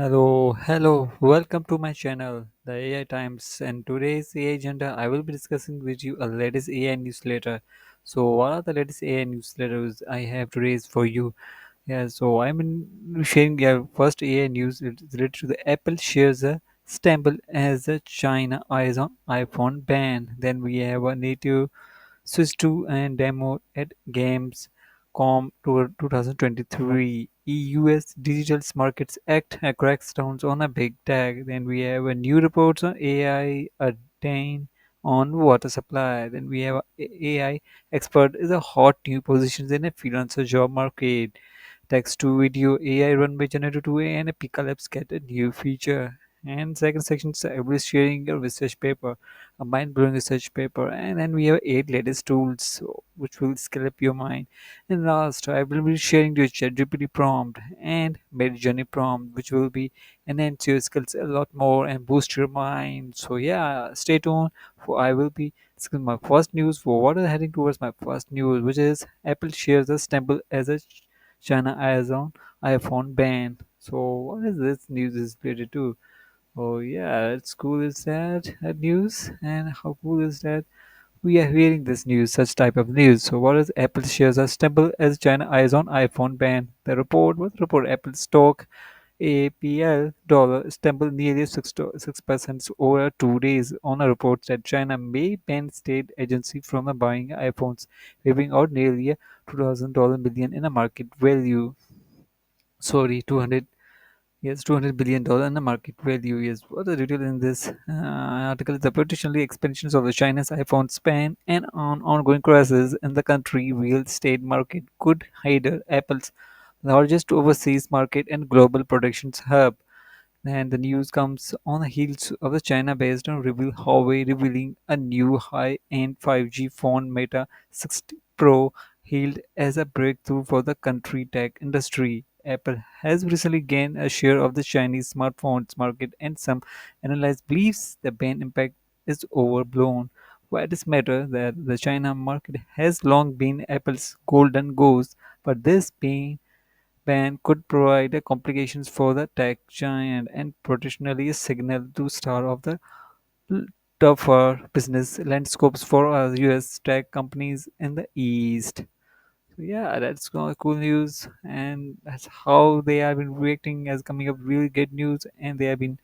Hello, welcome to my channel, the AI Times, and today's AI agenda. I will be discussing with you a latest AI newsletter. So, what are the latest AI newsletters I have today for you? Yeah, so sharing first AI news related to the Apple shares a stumble as a China eyes on iPhone ban. Then we have a native Switch 2 and demo at Gamescom Tour 2023. EU's Digital Markets Act cracks down on a big tag. Then we have a new reports on AI attain on water supply. Then we have a AI expert is a hot new positions in a freelancer job market. Text to video AI run by Generator 2A and a Pika Labs get a new feature. And second section is everybody sharing your research paper, a mind-blowing research paper. And then we have 8 latest tools which will scale up your mind. And last, I will be sharing your ChatGPT prompt and Midjourney prompt, which will be enhance your skills a lot more and boost your mind. So yeah, stay tuned. For I will be discussing my first news. For what is heading towards my first news, which is Apple shares a stumble as a China eyes on iPhone ban. So what is this news is related to? Oh yeah, it's cool is that news, and how cool is that we are hearing this news, such type of news. So what is Apple shares a stumble as China eyes on iPhone ban? The report what report Apple stock APL dollar stumbled nearly 6% over 2 days on a report that China may ban state agency from buying iPhones, waving out nearly a $2,000 million in a market value. Sorry, 200. Yes, $200 billion in the market value. Yes, what the detail in this article is the potentially expansions of the China's iPhone span and on ongoing crisis in the country real estate market could hinder Apple's largest overseas market and global productions hub. And the news comes on the heels of the China-based reveal Huawei revealing a new high-end 5G phone Meta 60 Pro hailed as a breakthrough for the country tech industry. Apple has recently gained a share of the Chinese smartphones market, and some analysts believes the ban impact is overblown. Why does matter that the China market has long been Apple's golden goose, but this ban could provide complications for the tech giant and potentially a signal to start of the l- tougher business landscapes for US tech companies in the East. So yeah, that's cool news, and that's how they have been reacting as coming up really good news, and they have been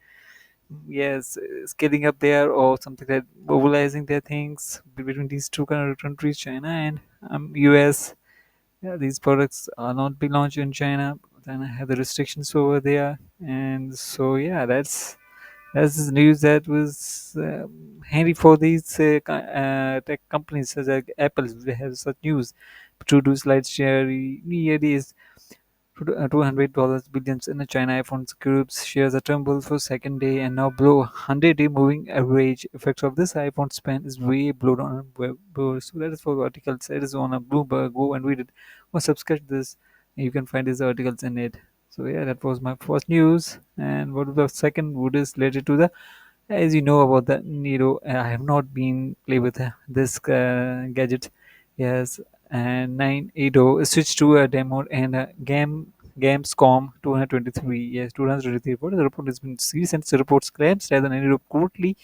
yes scaling up there or something like mobilizing their things between these two kind of countries, China and US. Yeah, these products are not be launched in China. Then I have the restrictions over there, and so yeah, that's the news that was handy for these tech companies such as Apple. They have such news. To do slide share nearly is $200 billions in the China iPhone groups shares a tumble for second day and now below 100-day moving average. Effects of this iPhone span is way below on web. So that is for the articles. It is on a Bloomberg. Go and read it or subscribe to this. You can find these articles in it. So yeah, that was my first news. And what was the second wood is related to the as you know about the I have not been play with this gadget. Yes, and 980 switched to a demo and a Gamescom 223. Yes, 223. What is the report has been recent reports claims that the 980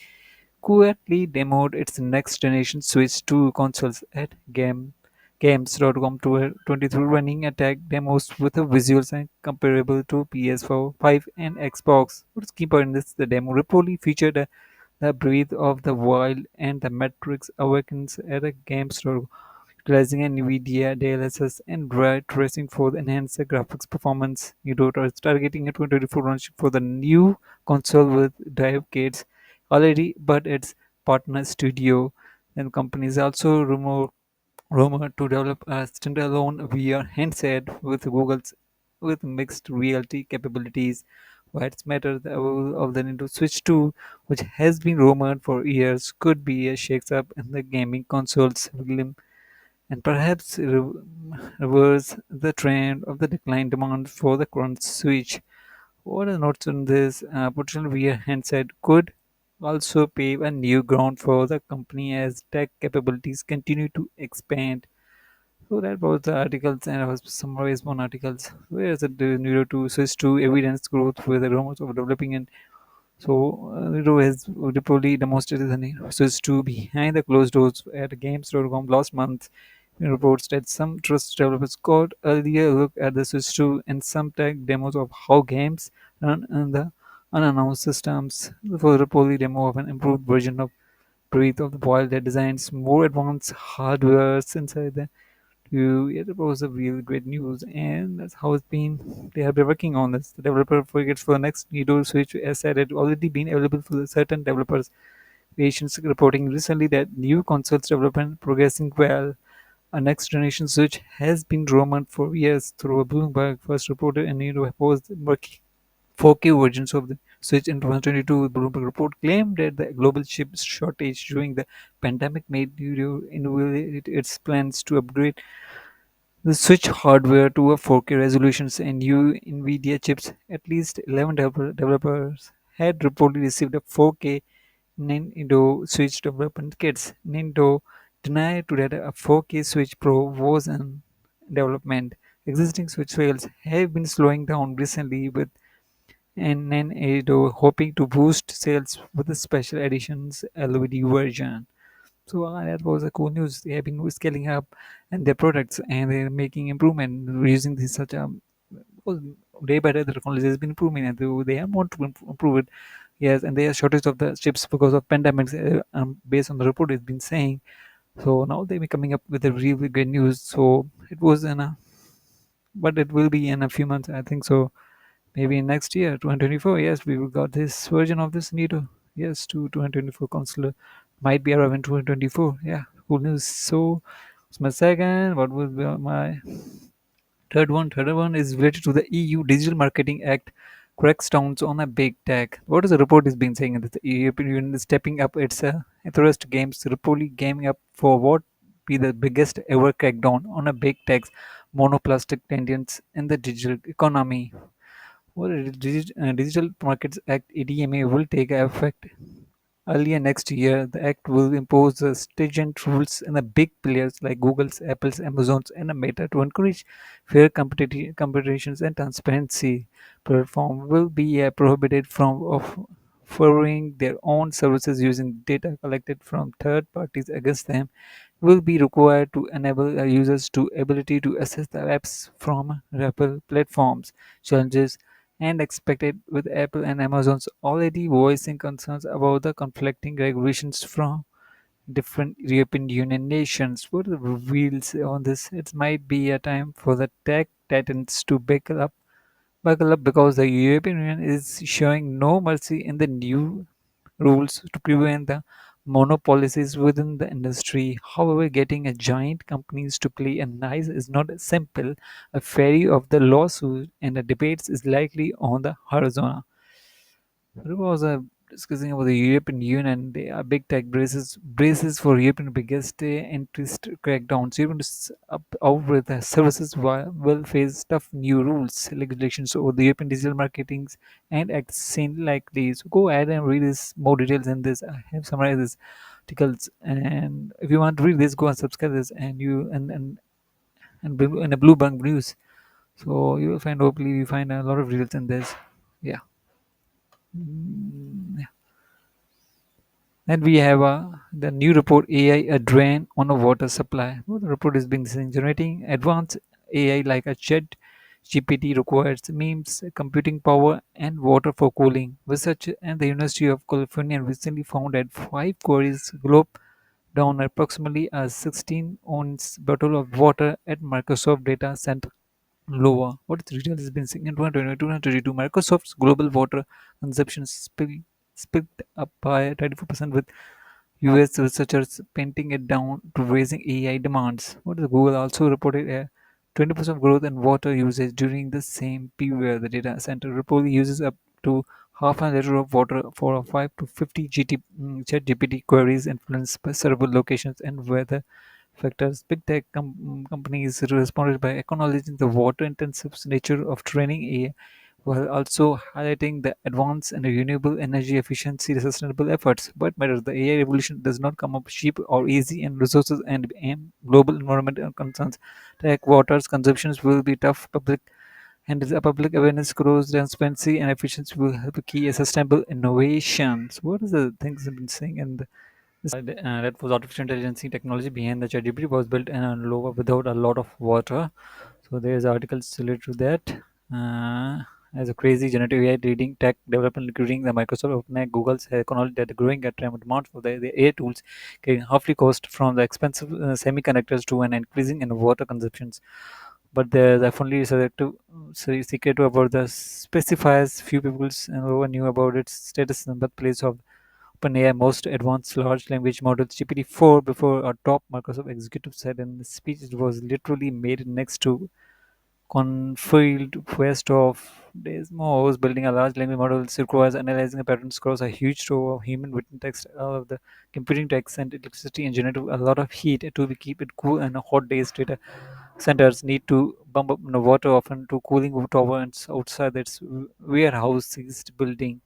quietly demoed its next generation Switch 2 consoles at Games.com 23 running attack demos with a visuals and comparable to PS4, 5 and Xbox. What is key point in this? The demo reportedly featured the Breath of the Wild and the Matrix Awakens at a GameStop, utilizing NVIDIA DLSS and ray tracing for the enhanced graphics performance. Udota is targeting a 2024 launch for the new console with dive kits already, but its partner studio and companies also rumored to develop a standalone VR handset with Google's with mixed reality capabilities. What's matter the arrival of the Nintendo Switch 2, which has been rumored for years, could be a shakes-up in the gaming consoles realm and perhaps reverse the trend of the decline demand for the current Switch. What are notes on this? Potential VR handset could also pave a new ground for the company as tech capabilities continue to expand. So that was the articles, and I was summarized one articles. Where is it the Neuro to switch to evidence growth with the rumors of developing and so Neuro has reportedly demonstrated the need switch to behind the closed doors at Games.com last month. It reports that some trust developers got earlier look at the switch to and some tech demos of how games run in the unannounced systems. For reportedly demo of an improved version of Breath of the Wild that designs more advanced hardware inside the you it was a real great news, and that's how it's been. They have been working on this. The developer forgets for the next Nintendo Switch as said had already been available for certain developers. Patients reporting recently that new consoles development progressing well. A next generation Switch has been rumored for years through a Bloomberg first reported and Nintendo was working 4K versions of the Switch in 2022. Bloomberg report claimed that the global chip shortage during the pandemic made Nintendo invalidate its plans to upgrade the switch hardware to a 4K resolutions and new NVIDIA chips. At least 11 developers had reportedly received a 4K Nintendo Switch development kits. Nintendo denied to that a 4K Switch Pro was in development. Existing Switch sales have been slowing down recently with Nintendo hoping to boost sales with the special editions LVD version. So that was a cool news. They have been scaling up and their products and they're making improvement using this such a well, day by day the technology has been improving and they have want to improve it. Yes, and there are shortage of the chips because of pandemics. Based on the report, it's been saying. So now they be coming up with a really good news. So it was in a, but it will be in a few months, I think so. Maybe next year, 2024. Yes, we will got this version of this Nito. Yes, to 2024 console might be around 2024. Yeah, cool news. So, it's my second. What will be my third one? Third one is related to the EU Digital Marketing Act cracks down on a big tech. What is the report is being saying that the European Union is stepping up its interest games, reportedly gaming up for what be the biggest ever crackdown on a big tech's monoplastic tendencies in the digital economy. Well, Digital Markets Act (EDMA) will take effect earlier next year. The act will impose stringent rules on the big players like Google's, Apple's, Amazon's, and Meta to encourage fair competitions and transparency. Platform will be prohibited from offering their own services using data collected from third parties against them will be required to enable users to ability to access the apps from Apple platforms. Challenges and expected with Apple and Amazon's already voicing concerns about the conflicting regulations from different European Union nations. What are the reveals on this? It might be a time for the tech titans to buckle up because the European Union is showing no mercy in the new rules to prevent the monopolies within the industry. However, getting a giant companies to play a nice is not simple. A ferry of the lawsuit and the debates is likely on the horizon. There was a discussing about the European Union. They are big tech braces for European biggest interest crackdowns. Even up out with the services will face tough new rules, regulations over the European digital marketings and acts seen like these. Go ahead and read this more details in this. I have summarized this articles, and if you want to read this, go and subscribe this, and you and a blue bank news. So you will find hopefully you find a lot of details in this. Yeah. Mm, and we have the new report AI a drain on a water supply. Well, the report is being seen generating advanced AI like a chat GPT requires memes, computing power, and water for cooling. Research and the University of California recently found that five quarries globe down approximately a 16 ounce bottle of water at Microsoft data center lower. What the retail has been seeing in 2022, Microsoft's global water consumption spiked up by 34% with US researchers painting it down to raising AI demands. What is Google also reported a 20% growth in water usage during the same period. The data center reportedly uses up to half a liter of water for a 5 to 50 ChatGPT queries influenced by several locations and weather factors. Big tech companies responded by acknowledging the water intensive nature of training AI while also highlighting the advanced and renewable energy efficiency sustainable efforts. But matters the AI revolution does not come up cheap or easy, and resources and global environmental concerns like water's consumptions will be tough. And as the public awareness grows, transparency and efficiency will help key a sustainable innovations. What is the things I've been saying? And that was artificial intelligence technology behind the ChatGPT was built in a lower without a lot of water. So there's articles related to that. As a crazy generative AI leading tech development, including the Microsoft, OpenAI, Google's acknowledged that the growing demand for the AI tools can halfly cost from the expensive semiconductors to an increasing in water consumptions. But there's definitely secret about the specifiers. Few people knew about its status and birthplace of OpenAI most advanced large language model GPT-4 before a top Microsoft executive said in the speech it was literally made next to concealed quest of Desmos. Building a large language model requires analyzing the patterns across a huge store of human written text, all of the computing text and electricity and generate a lot of heat to keep it cool and hot days. Data centers need to pump up water often to cooling towers outside its warehouse building.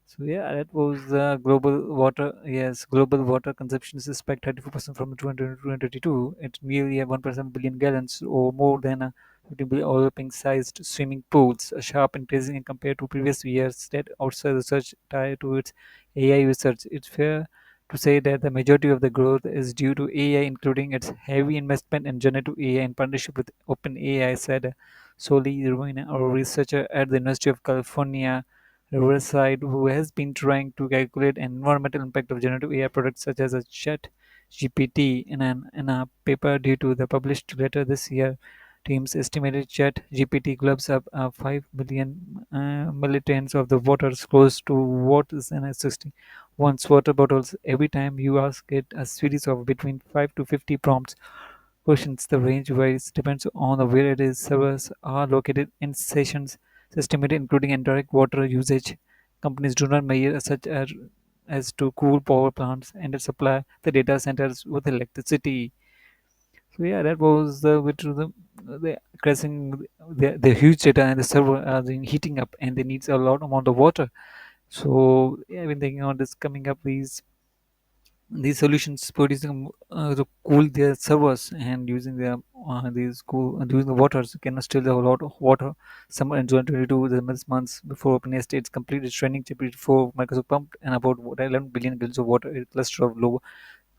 So yeah, that was global water. Yes, global water consumption is expected 34% from 2022. It's nearly a 1% billion gallons, or more than a 50 billion Olympic-sized swimming pools. A sharp increase in compared to previous years. That outside research tied to its AI research. It's fair to say that the majority of the growth is due to AI, including its heavy investment in generative AI in partnership with OpenAI, said Soli Ruina, a researcher at the University of California Riverside, who has been trying to calculate an environmental impact of generative AI products such as a chat GPT in a paper due to the published later this year. Teams estimated chat GPT clubs up 5 million milliliters of the water close to what is an existing one's water bottles every time you ask it a series of between 5 to 50 prompts questions. The range varies depends on the where it is. Servers are located in sessions estimated including indirect water usage. Companies do not measure as to cool power plants and supply the data centers with electricity. So yeah, that was the crashing the huge data and the server are heating up and they needs a lot amount of water. So yeah, I've been thinking on this coming up these solutions producing to cool their servers and using using the waters can still have a lot of water. Summer in 2022, the months before OpenAI states completed training GPT for Microsoft pumped and about 11 billion gallons of water in a cluster of low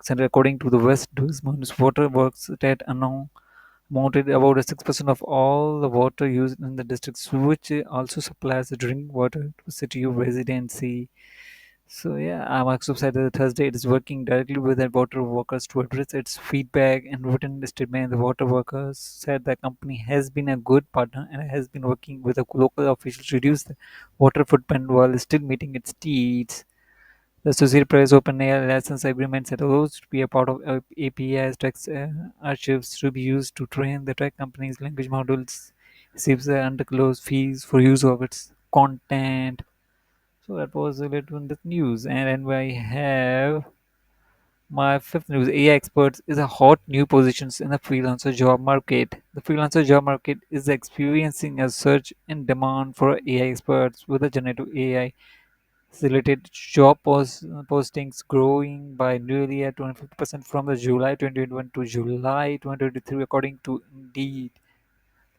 center according to the West Desmond's Water Works that amounted about 6% of all the water used in the districts, which also supplies the drinking water to city of residency. So yeah, Microsoft said that Thursday it is working directly with the water workers to address its feedback and written statement. The water workers said the company has been a good partner and has been working with the local officials to reduce the water footprint while still meeting its needs. The Associated Press OpenAI license agreement that allows to be a part of API's text archives to be used to train the tech company's language models. Receives underclosed fees for use of its content. So that was related to the news, and then I have my fifth news. AI experts is a hot new positions in the freelancer job market. The freelancer job market is experiencing a surge in demand for AI experts with the generative AI related postings growing by nearly at 25% from the July 2021 to July 2023, according to Indeed.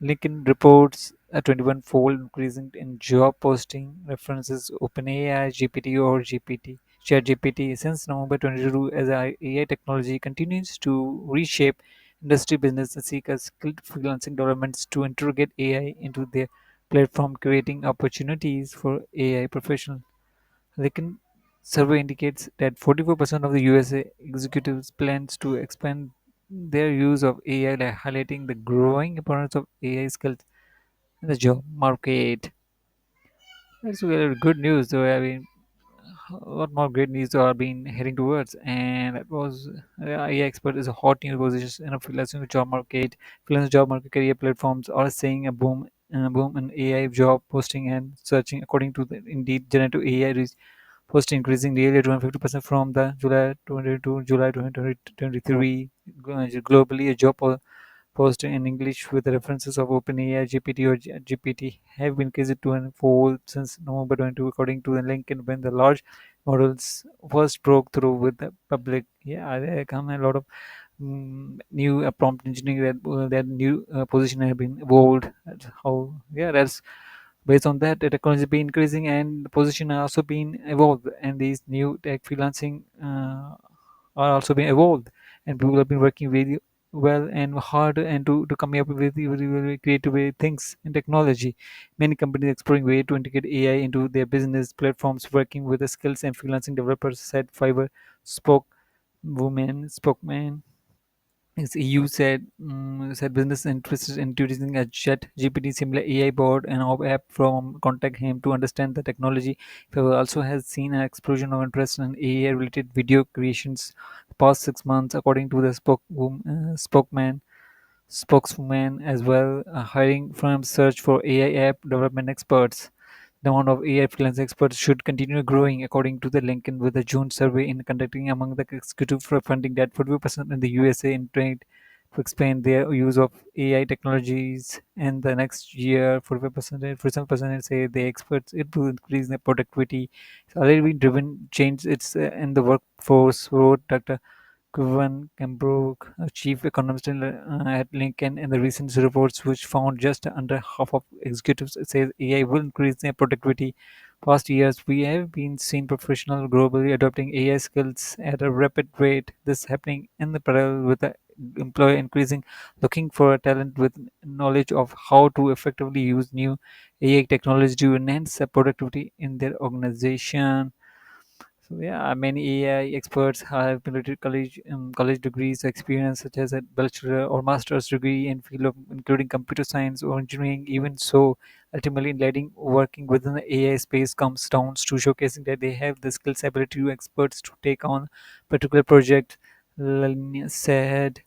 LinkedIn reports a 21-fold increase in job posting references OpenAI, GPT or GPT, ChatGPT since November 22 as AI technology continues to reshape industry business and seek a skilled freelancing developments to integrate AI into their platform, creating opportunities for AI professionals. LinkedIn survey indicates that 44% of the USA executives plans to expand their use of AI, like highlighting the growing importance of AI skills in the job market. That's really good news, though. I mean, a lot more great news are being heading towards, and that was AI expert is a hot new position in a freelancing job market. Freelance job market career platforms are seeing a boom in AI job posting and searching, according to the Indeed generative AI post increasing nearly 250% from the July 2022 July 2023. Globally, a job post in English with the references of OpenAI, GPT, or GPT have been increased to an fold since November 22, according to the LinkedIn, when the large models first broke through with the public. Yeah, there come a lot of new prompt engineering that new position have been evolved. That's how, yeah, that's based on that the technology has been increasing and the position are also being evolved, and these new tech freelancing are also being evolved, and people have been working really well and hard and to come up with very creative things in technology. Many companies exploring way to integrate AI into their business platforms, working with the skills and freelancing developers, said Fiverr spokesman. Yes, EU said business interested in introducing a Chat GPT similar AI bot and app from contact him to understand the technology. He also has seen an explosion of interest in AI related video creations the past 6 months, according to the spokeswoman as well. Hiring firms search for AI app development experts. The amount of AI freelance experts should continue growing, according to the LinkedIn, with the June survey in conducting among the executive for funding that 40% in the USA in trade to explain their use of AI technologies. And the next year, 45%, 47% say the experts it will increase their productivity. It's already been driven change. It's in the workforce, wrote Dr. Kuvan Kembrook, a chief economist at Lincoln, in the recent reports, which found just under half of executives say AI will increase their productivity. Past years, we have been seeing professionals globally adopting AI skills at a rapid rate. This happening in the parallel with the employer increasing, looking for a talent with knowledge of how to effectively use new AI technology to enhance the productivity in their organization. So yeah, many AI experts have related college degrees experience, such as a bachelor or master's degree in field of including computer science or engineering. Even so, ultimately, letting working within the AI space comes down to showcasing that they have the skills, ability, to experts to take on particular project. Lalinia said.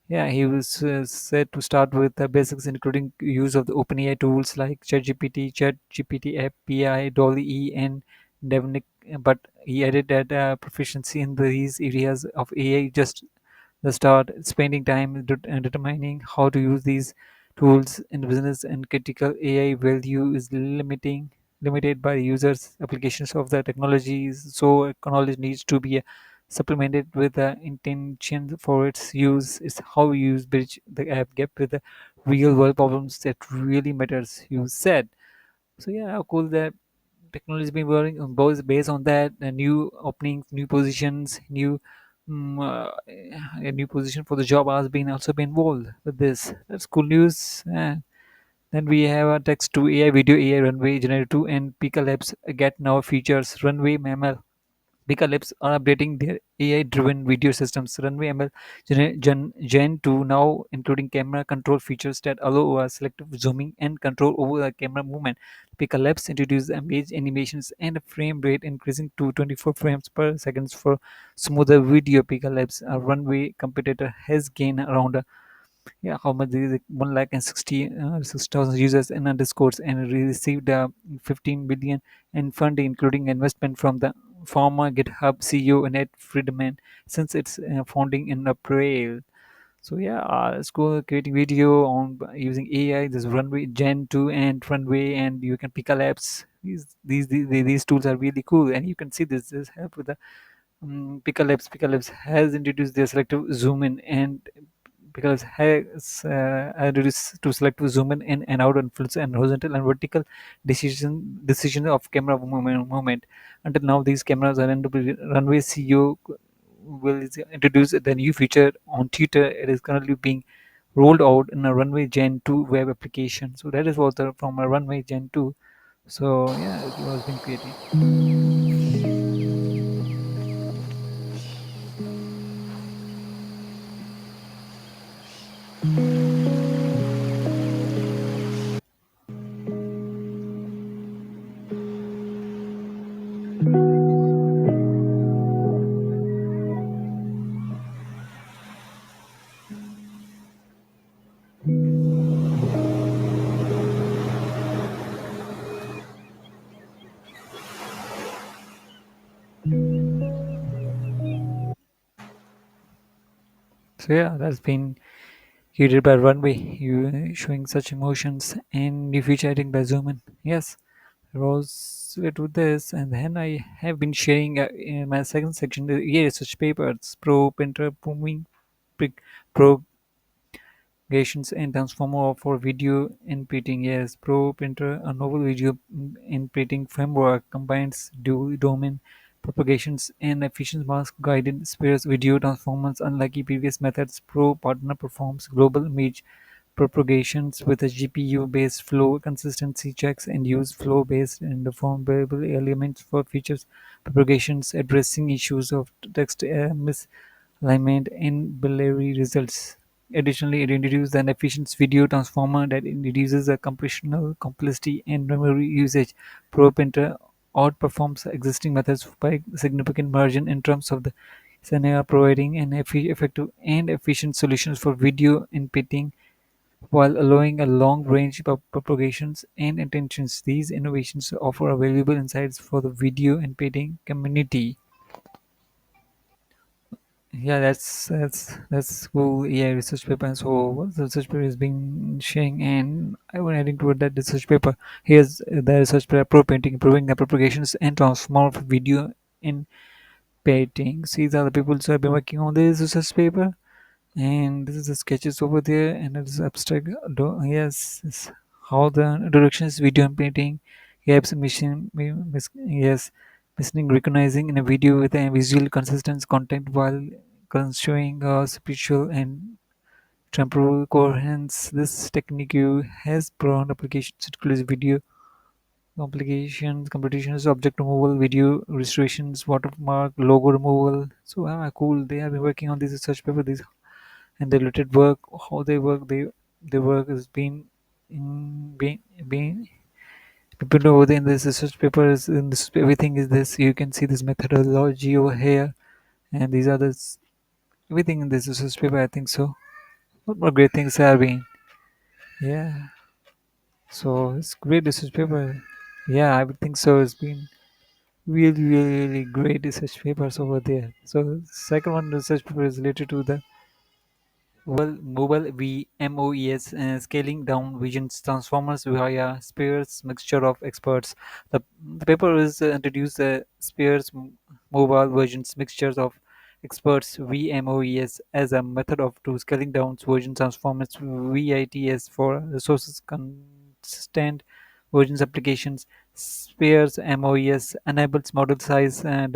Yeah, he was said to start with the basics, including use of the OpenAI tools like ChatGPT, API, DALL-E, and Devnik. But he added that proficiency in these areas of AI just the start, spending time determining how to use these tools in business and critical AI value is limited by the users' applications of the technologies. So knowledge needs to be supplemented with the intention for its use. Is how you use bridge the app gap with the real world problems that really matters. You said. So yeah, how cool that technology has been working on both based on that new openings, new positions, a new position for the job has been also been involved with this. That's cool news. Then we have a text to AI video AI runway generator 2 and Pika Labs get now features runway mammal. Pika Labs are updating their AI-driven video systems. Runway ML Gen 2 now including camera control features that allow selective zooming and control over the camera movement. Pika Labs introduced image animations and a frame rate increasing to 24 frames per second for smoother video. Pika Labs, a runway competitor, has gained around yeah, how much is it? 1,60,000 users in Discord and received 15 billion in funding, including investment from the former GitHub CEO Ned Friedman since its founding in April. So yeah, let's go creating video on using AI. This Runway Gen 2 and Runway, and you can pick a labs. These tools are really cool, and you can see this help with the Pika Labs. Pika Labs has introduced their selective zoom in and because has reduced to select zoom in and out influence and horizontal and vertical decision of camera movement. Until now, these cameras are in the runway. CEO will introduce the new feature on Twitter. It is currently being rolled out in a Runway Gen 2 web application. So that is what from a Runway Gen 2. So yeah, it was been created. So yeah, that's been Heated by Runway, you showing such emotions and new featuring by Zoom in. Yes, Rose to this, and then I have been sharing in my second section the research papers pro printer booming propagations and transformer for video inputting. Yes, pro printer a novel video inputting framework combines dual domain propagations and efficient mask guided spares video transformers unlike previous methods. Pro partner performs global image propagations with a GPU-based flow consistency checks and use flow-based and deformable elements for features propagations, addressing issues of text misalignment and binary results. Additionally, it introduced an efficient video transformer that reduces the computational complexity and memory usage. ProPrinter outperforms existing methods by significant margin in terms of the scenario, providing an effective and efficient solutions for video inputting while allowing a long range of propagations and intentions. These innovations offer valuable insights for the video and painting community. Yeah, that's cool. Yeah, research paper. And so what the research paper is being sharing, and I was adding toward that research paper. Here's the research paper pro painting, improving the propagations and transform of video in paintings. These are the people who have been working on this research paper. And this is the sketches over there, and it is abstract. Yes, yes. How the directions video and painting. Yes, yes, listening, recognizing in a video with a visual consistent content while showing spiritual and temporal coherence. This technique has broad applications, includes video complications, competitions, object removal, video restorations, watermark, logo removal. So cool. They have been working on this research paper. This and the related work, how they work, their work has been being people over there in this research papers. In this, everything is this. You can see this methodology over here, and these are this everything in this research paper. I think so. What more great things have been? Yeah. So it's great research paper. Yeah, I would think so. It's been really, really, really great research papers over there. So second one research paper is related to the mobile VMOES scaling down visions transformers via Spear's mixture of experts. The paper is introduced the Spear's mobile versions mixtures of experts VMOES as a method of to scaling down version transformers VITS for resources consistent versions applications. Spear's MOES enables model size and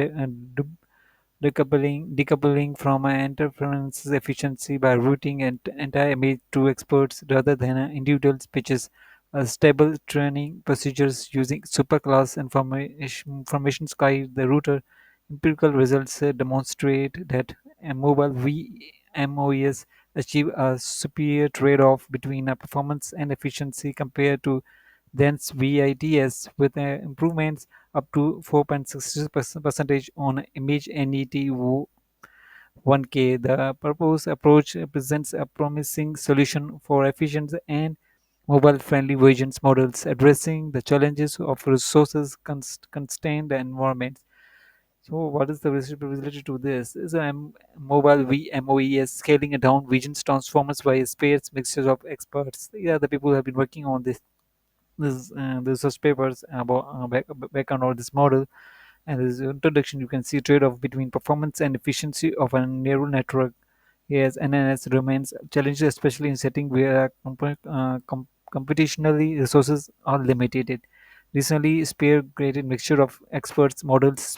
decoupling from an interference efficiency by routing an entire image to experts rather than individual pitches. Stable training procedures using superclass information sky the router. Empirical results demonstrate that a mobile VMOS achieve a superior trade-off between performance and efficiency compared to dense VITS with improvements up to 4.6% on image NET 1K. The proposed approach presents a promising solution for efficient and mobile-friendly versions models addressing the challenges of resources constrained environments. So, what is the related to this? Is a mobile VMOES scaling down visions transformers by space mixtures of experts. Yeah, the people who have been working on this research papers about back on all this model and this introduction. You can see trade-off between performance and efficiency of a neural network. Yes, NNS remains challenging, especially in setting where computationally resources are limited. Recently, Spear created mixture of experts models.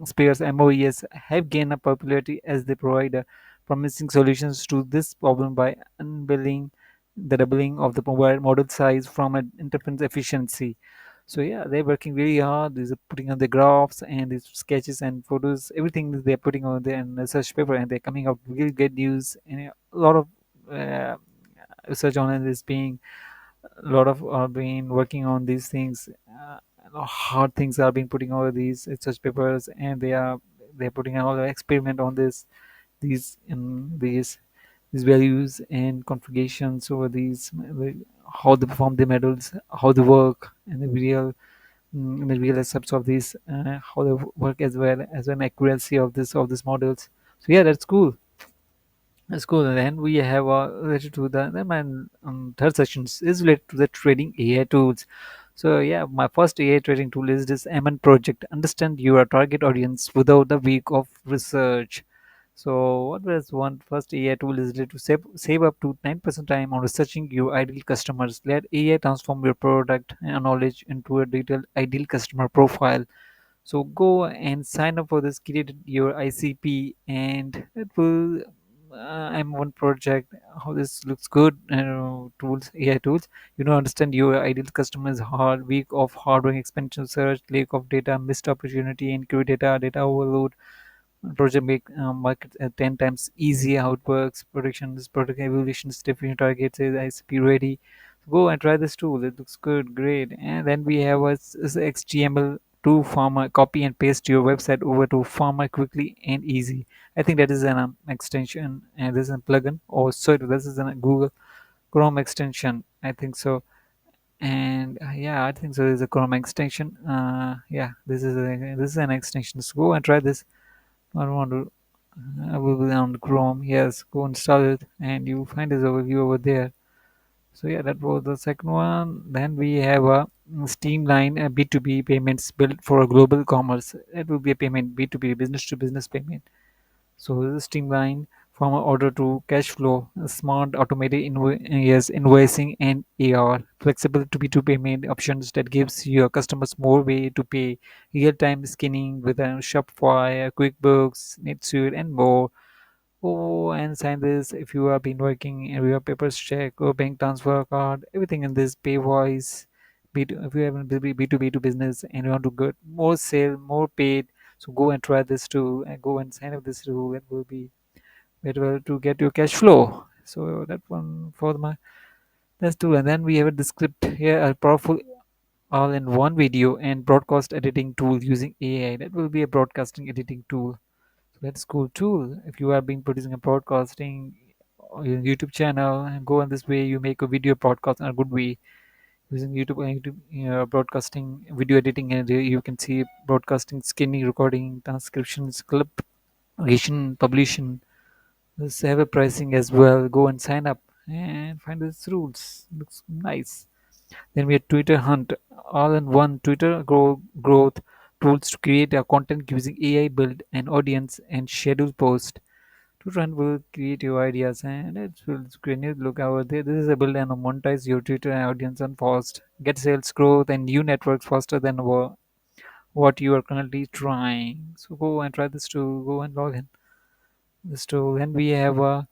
Spear's MOES have gained a popularity as they provide promising solutions to this problem by unveiling the doubling of the mobile model size from an interference efficiency. So yeah, they're working really hard. They're putting on the graphs and these sketches and photos, everything that they're putting on there in research paper, and they're coming out really good news. And a lot of uh, research on it is being, a lot of are being working on these things. Hard things are being putting over these research papers, and they're putting a lot of experiment on these these values and configurations over these how they perform the medals, how they work, and the real aspects of these, how they work as well as an accuracy of this models. So yeah, that's cool. That's cool. And then we have related to the then my third section is related to the trading AI tools. So yeah, my first AI trading tool is this MN project. Understand your target audience without a week of research. So what was one first AI tool is related to save up to 9% time on researching your ideal customers. Let AI transform your product and knowledge into a detailed ideal customer profile. So go and sign up for this, create your ICP, and it will. I'm one project. How this looks good. Tools, AI tools. Understand your ideal customers hard week of hardware expansion search, lack of data, missed opportunity, include data overload. Project make market 10 times easier. How it works, predictions, product evolutions, different targets, is ICP ready. Go and try this tool. It looks good, great. And then we have a XGML to farmer, copy and paste your website over to farmer quickly and easy. I think that is an extension, and this is a plugin. Or sorry, this is a Google Chrome extension. I think so. And yeah, I think so. There's a Chrome extension. Yeah, this is an extension. So go and try this. I don't want to. I will be on Chrome. Yes, go install it, and you find this overview over there. So yeah, that was the second one. Then we have a streamline B2B payments built for a global commerce. It will be a payment B2B, business to business payment. So this is streamline from order to cash flow, smart automated yes, invoicing and AR, flexible to B2 payment options that gives your customers more way to pay, real-time scanning with Shopify, QuickBooks, NetSuite, and more. Oh, and sign this if you have been working and your papers check or bank transfer card, everything in this pay wise. If you have a B2B2 business and you want to get more sale, more paid, so go and try this too and go and sign up this too. It will be better to get your cash flow. So that one for my that's two. And then we have a script here, a powerful all-in-one video and broadcast editing tool using AI. That will be a broadcasting editing tool. That's cool tool. If you have been producing a broadcasting on your YouTube channel and go on this way, you make a video broadcast in a good way using YouTube broadcasting, video editing, and you can see broadcasting, skinning, recording, transcriptions, clip, creation, publishing. Let's have a pricing as well. Go and sign up and find these rules. Looks nice. Then we have Twitter Hunt, all-in-one Twitter growth tools to create a content using AI, build an audience, and schedule posts to run will create your ideas and it will screen you look over there. This is a build and monetize your Twitter audience and fast. Get sales growth and new networks faster than what you are currently trying. So go and try this to go and log in this tool. Then we have a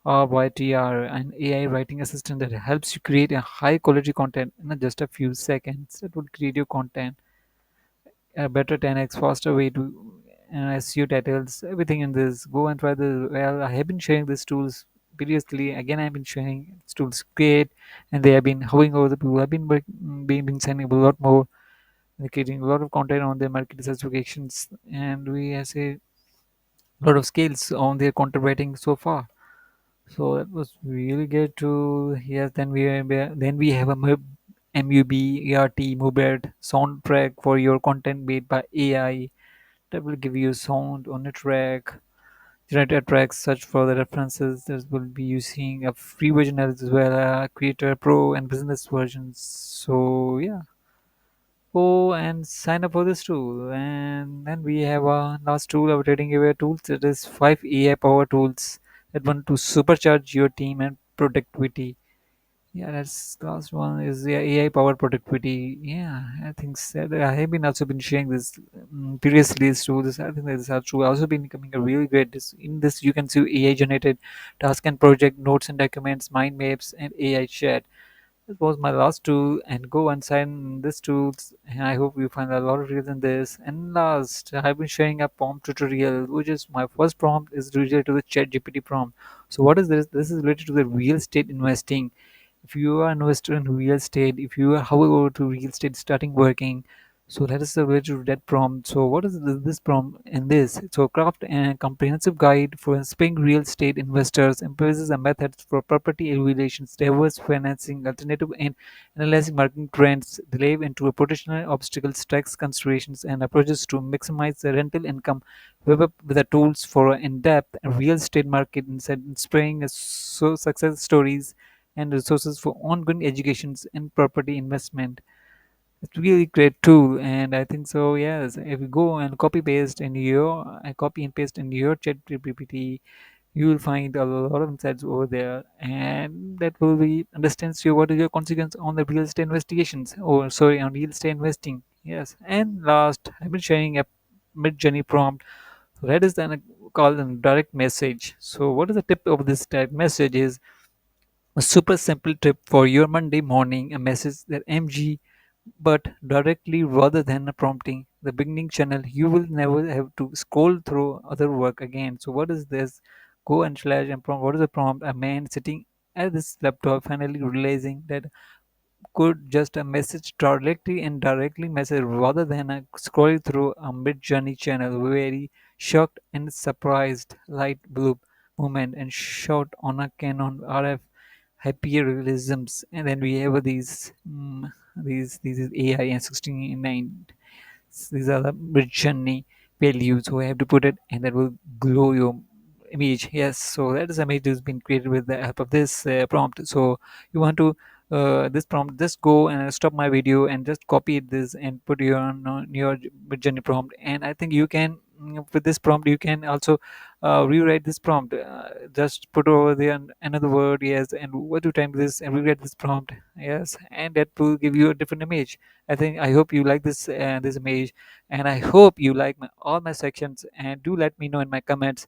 YTR, an AI writing assistant that helps you create a high quality content in just a few seconds. It will create your content a better 10x faster way to SEO titles, everything in this. Go and try this. Well, I have been sharing these tools previously. Again, I've been sharing these tools great, and they have been hovering over the people. I've been sending a lot more, creating a lot of content on their market certifications, and we have a lot of skills on their content writing so far. So that was really good to yes. Then we have a MUB Mubert soundtrack for your content made by AI that will give you sound on a track. Generated tracks, search for the references. There will be using a free version as well, Creator Pro and business versions. So yeah, go and sign up for this tool. And then we have a last tool, our trading away tools. That is 5 AI power tools that want to supercharge your team and productivity. Yeah, that's the last one is the AI powered productivity. Yeah, I think so. I have been also been sharing this previously through this. I think that is true. Also been becoming a really great. In this, you can see AI generated task and project notes and documents, mind maps, and AI chat. This was my last tool, and go and sign this tools. And I hope you find a lot of reason in this. And last, I've been sharing a prompt tutorial, which is my first prompt is related to the ChatGPT prompt. So what is this? This is related to the real estate investing. If you are an investor in real estate, if you are however to real estate starting working, So let us read that prompt. So what is this prompt in this? So craft a comprehensive guide for inspiring real estate investors, emphasizes the methods for property evaluations, diverse financing alternative, and analyzing market trends, delve into a potential obstacles, tax considerations, and approaches to maximize the rental income, with the tools for in-depth real estate market insight, inspiring success stories and resources for ongoing educations in property investment. It's really great tool, and I think so. Yes, if you go and copy and paste in your ChatGPT, you will find a lot of insights over there, and that will be understands you what is your consequence on the real estate investigations, or sorry, on real estate investing. Yes, and last, I've been sharing a mid-journey prompt. So that is then called a direct message. So what is the tip of this type message is a super simple tip for your Monday morning, a message that MG but directly rather than prompting the beginning channel. You will never have to scroll through other work again. So what is this? Go and slash and prompt. What is the prompt? A man sitting at this laptop finally realizing that could just a message directly and directly message rather than a scroll through a mid journey channel. Very shocked and surprised light blue moment and shot on a Canon RF happier realisms. And then we have these is AI and 69. These are the mid-journey values, so I have to put it and that will glow your image. Yes, so that is image has been created with the help of this prompt. So you want to this prompt, just go and stop my video and just copy this and put your mid-journey prompt. And I think you can, with this prompt you can also rewrite this prompt. Just put over there another word, yes, and what to time this and rewrite this prompt. Yes, and that will give you a different image. I hope you like this image, and I hope you like all my sections. And do let me know in my comments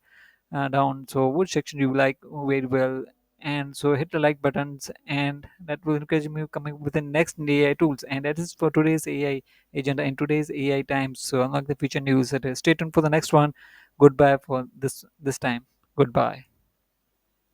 down. So which section you like very well, and so hit the like buttons, and that will encourage me coming with the next AI tools. And that is for today's AI agenda in today's AI times. So unlike the future news, stay tuned for the next one. Goodbye for this time. Goodbye.